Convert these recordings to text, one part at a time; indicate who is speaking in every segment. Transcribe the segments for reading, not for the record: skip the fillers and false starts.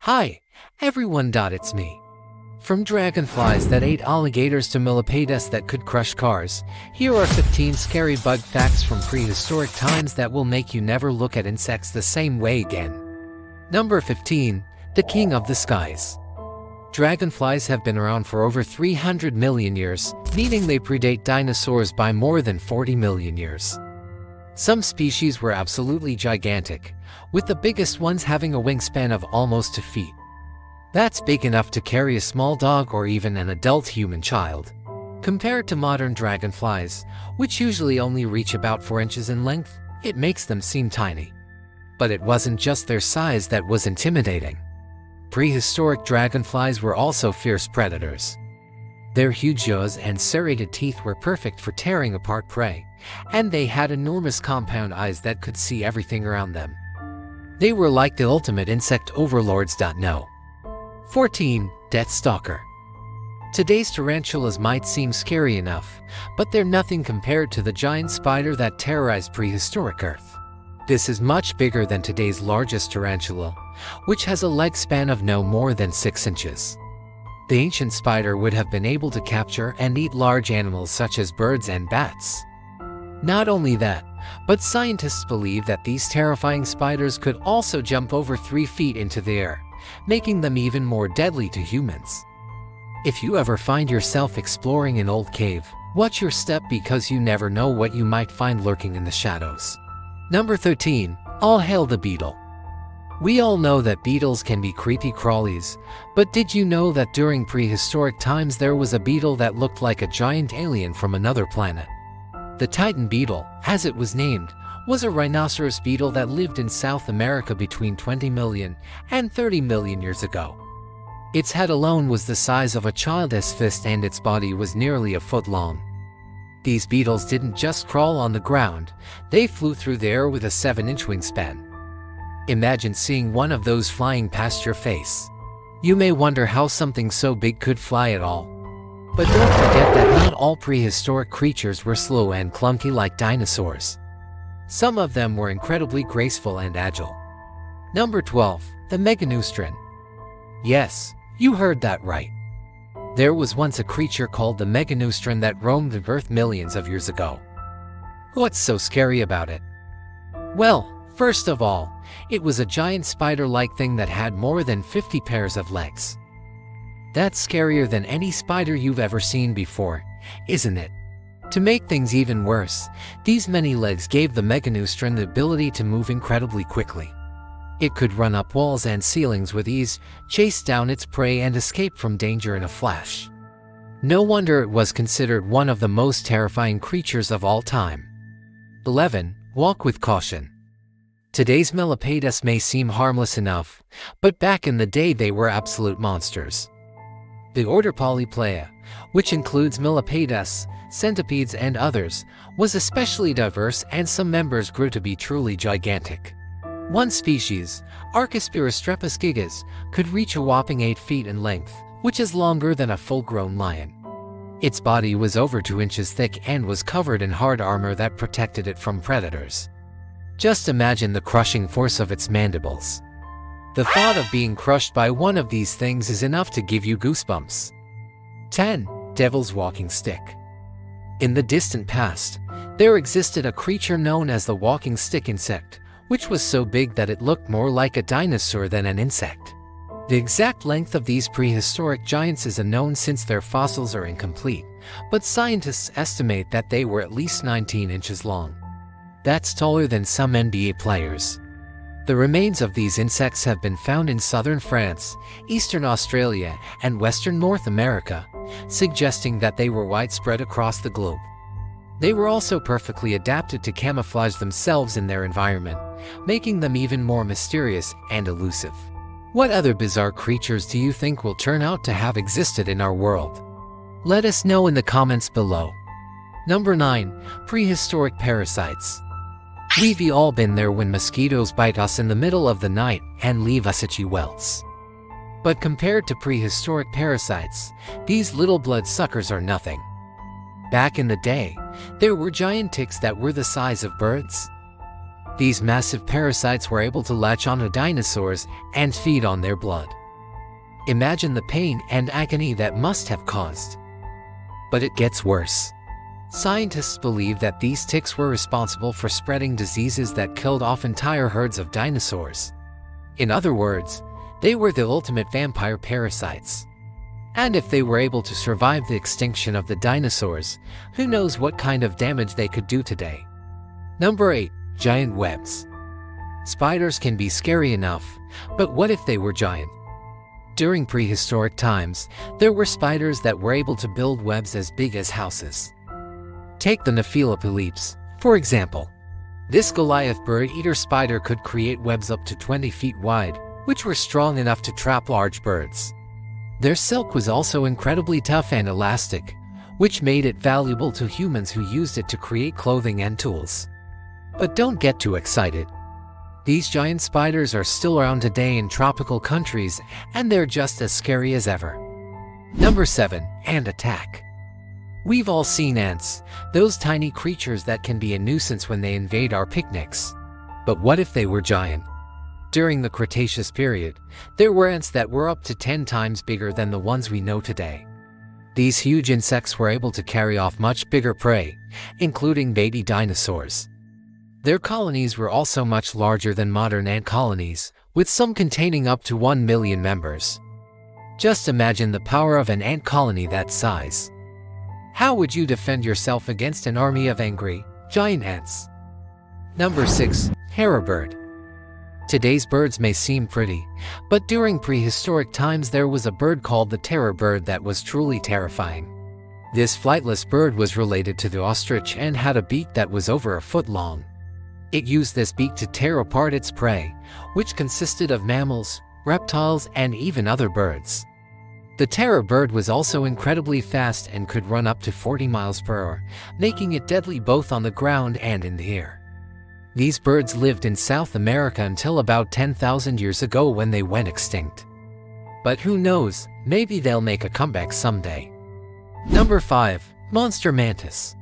Speaker 1: Hi, everyone. It's me. From dragonflies that ate alligators to millipedes that could crush cars, here are 15 scary bug facts from prehistoric times that will make you never look at insects the same way again. Number 15. The king of the skies. Dragonflies have been around for over 300 million years, meaning they predate dinosaurs by more than 40 million years. Some species were absolutely gigantic, with the biggest ones having a wingspan of almost 2 feet. That's big enough to carry a small dog or even an adult human child. Compared to modern dragonflies, which usually only reach about 4 inches in length, it makes them seem tiny. But it wasn't just their size that was intimidating. Prehistoric dragonflies were also fierce predators. Their huge jaws and serrated teeth were perfect for tearing apart prey, and they had enormous compound eyes that could see everything around them. They were like the ultimate insect overlords. 14. Death Stalker. Today's tarantulas might seem scary enough, but they're nothing compared to the giant spider that terrorized prehistoric Earth. This is much bigger than today's largest tarantula, which has a leg span of no more than 6 inches. The ancient spider would have been able to capture and eat large animals such as birds and bats. Not only that, but scientists believe that these terrifying spiders could also jump over 3 feet into the air, making them even more deadly to humans. If you ever find yourself exploring an old cave, watch your step because you never know what you might find lurking in the shadows. Number 13. All hail the beetle. We all know that beetles can be creepy-crawlies, but did you know that during prehistoric times there was a beetle that looked like a giant alien from another planet? The Titan beetle, as it was named, was a rhinoceros beetle that lived in South America between 20 million and 30 million years ago. Its head alone was the size of a child's fist and its body was nearly a foot long. These beetles didn't just crawl on the ground, they flew through the air with a 7-inch wingspan. Imagine seeing one of those flying past your face. You may wonder how something so big could fly at all. But don't forget that not all prehistoric creatures were slow and clunky like dinosaurs. Some of them were incredibly graceful and agile. Number 12. The Meganeura. Yes, you heard that right. There was once a creature called the Meganeura that roamed the earth millions of years ago. What's so scary about it? Well, first of all, it was a giant spider-like thing that had more than 50 pairs of legs. That's scarier than any spider you've ever seen before, isn't it? To make things even worse, these many legs gave the Meganeura the ability to move incredibly quickly. It could run up walls and ceilings with ease, chase down its prey and escape from danger in a flash. No wonder it was considered one of the most terrifying creatures of all time. 11. Walk with caution. Today's millipedes may seem harmless enough, but back in the day they were absolute monsters. The order Polyplea, which includes millipedes, centipedes and others, was especially diverse and some members grew to be truly gigantic. One species, Archaeospirostreppus gigas, could reach a whopping 8 feet in length, which is longer than a full-grown lion. Its body was over 2 inches thick and was covered in hard armor that protected it from predators. Just imagine the crushing force of its mandibles. The thought of being crushed by one of these things is enough to give you goosebumps. 10. Devil's walking stick. In the distant past, there existed a creature known as the walking stick insect, which was so big that it looked more like a dinosaur than an insect. The exact length of these prehistoric giants is unknown since their fossils are incomplete, but scientists estimate that they were at least 19 inches long. That's taller than some NBA players. The remains of these insects have been found in southern France, eastern Australia, and western North America, suggesting that they were widespread across the globe. They were also perfectly adapted to camouflage themselves in their environment, making them even more mysterious and elusive. What other bizarre creatures do you think will turn out to have existed in our world? Let us know in the comments below. Number 9. Prehistoric parasites. We've all been there when mosquitoes bite us in the middle of the night and leave us itchy welts. But compared to prehistoric parasites, these little bloodsuckers are nothing. Back in the day, there were giant ticks that were the size of birds. These massive parasites were able to latch onto dinosaurs and feed on their blood. Imagine the pain and agony that must have caused. But it gets worse. Scientists believe that these ticks were responsible for spreading diseases that killed off entire herds of dinosaurs. In other words, they were the ultimate vampire parasites. And if they were able to survive the extinction of the dinosaurs, who knows what kind of damage they could do today. Number 8. Giant webs. Spiders can be scary enough, but what if they were giant? During prehistoric times, there were spiders that were able to build webs as big as houses. Take the Nephilopolepes, for example. This Goliath bird-eater spider could create webs up to 20 feet wide, which were strong enough to trap large birds. Their silk was also incredibly tough and elastic, which made it valuable to humans who used it to create clothing and tools. But don't get too excited. These giant spiders are still around today in tropical countries, and they're just as scary as ever. Number 7. Ant attack. We've all seen ants, those tiny creatures that can be a nuisance when they invade our picnics. But what if they were giant? During the Cretaceous period, there were ants that were up to 10 times bigger than the ones we know today. These huge insects were able to carry off much bigger prey, including baby dinosaurs. Their colonies were also much larger than modern ant colonies, with some containing up to 1 million members. Just imagine the power of an ant colony that size. How would you defend yourself against an army of angry, giant ants? Number 6. Harrowbird. Today's birds may seem pretty, but during prehistoric times there was a bird called the terror bird that was truly terrifying. This flightless bird was related to the ostrich and had a beak that was over a foot long. It used this beak to tear apart its prey, which consisted of mammals, reptiles, and even other birds. The terror bird was also incredibly fast and could run up to 40 miles per hour, making it deadly both on the ground and in the air. These birds lived in South America until about 10,000 years ago when they went extinct. But who knows, maybe they'll make a comeback someday. Number 5. Monster mantis.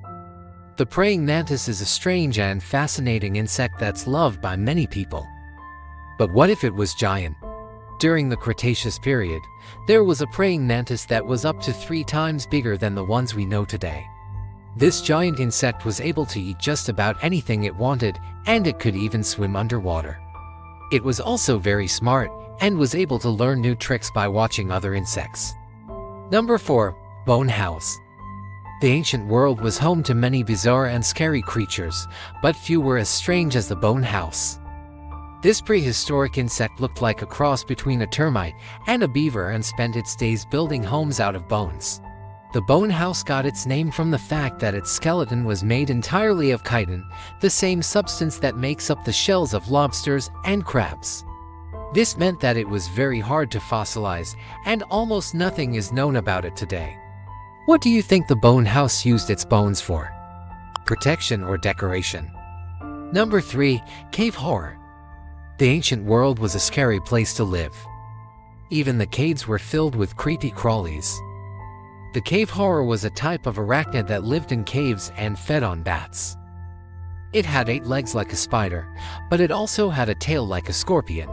Speaker 1: The praying mantis is a strange and fascinating insect that's loved by many people. But what if it was giant? During the Cretaceous period, there was a praying mantis that was up to 3 times bigger than the ones we know today. This giant insect was able to eat just about anything it wanted, and it could even swim underwater. It was also very smart, and was able to learn new tricks by watching other insects. Number 4. Bone house. The ancient world was home to many bizarre and scary creatures, but few were as strange as the bone house. This prehistoric insect looked like a cross between a termite and a beaver and spent its days building homes out of bones. The bone house got its name from the fact that its skeleton was made entirely of chitin, the same substance that makes up the shells of lobsters and crabs. This meant that it was very hard to fossilize, and almost nothing is known about it today. What do you think the bone house used its bones for? Protection or decoration? Number 3. Cave horror. The ancient world was a scary place to live. Even the caves were filled with creepy-crawlies. The cave horror was a type of arachnid that lived in caves and fed on bats. It had 8 legs like a spider, but it also had a tail like a scorpion.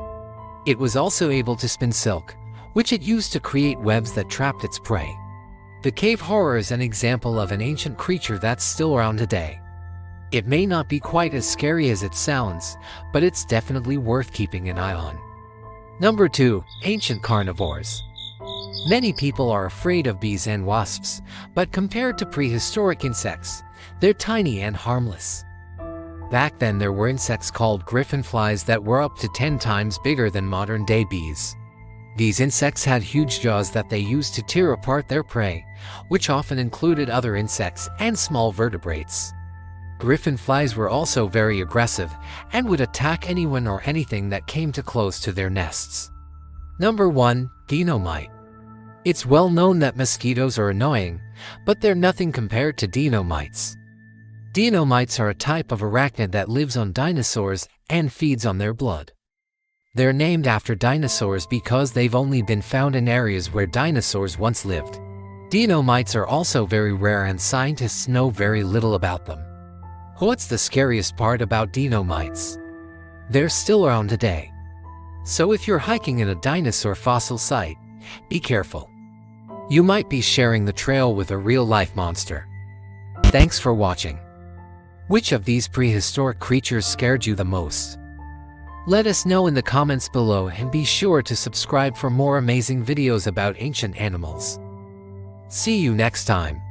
Speaker 1: It was also able to spin silk, which it used to create webs that trapped its prey. The cave horror is an example of an ancient creature that's still around today. It may not be quite as scary as it sounds, but it's definitely worth keeping an eye on. Number 2. Ancient carnivores. Many people are afraid of bees and wasps, but compared to prehistoric insects, they're tiny and harmless. Back then there were insects called griffinflies that were up to 10 times bigger than modern-day bees. These insects had huge jaws that they used to tear apart their prey, which often included other insects and small vertebrates. Griffinflies were also very aggressive and would attack anyone or anything that came too close to their nests. Number 1. Dino-mite. It's well known that mosquitoes are annoying, but they're nothing compared to dino-mites. Dino-mites are a type of arachnid that lives on dinosaurs and feeds on their blood. They're named after dinosaurs because they've only been found in areas where dinosaurs once lived. Dino-mites are also very rare and scientists know very little about them. What's the scariest part about dino-mites? They're still around today. So if you're hiking in a dinosaur fossil site, be careful. You might be sharing the trail with a real-life monster. Thanks for watching. Which of these prehistoric creatures scared you the most? Let us know in the comments below, and be sure to subscribe for more amazing videos about ancient animals. See you next time.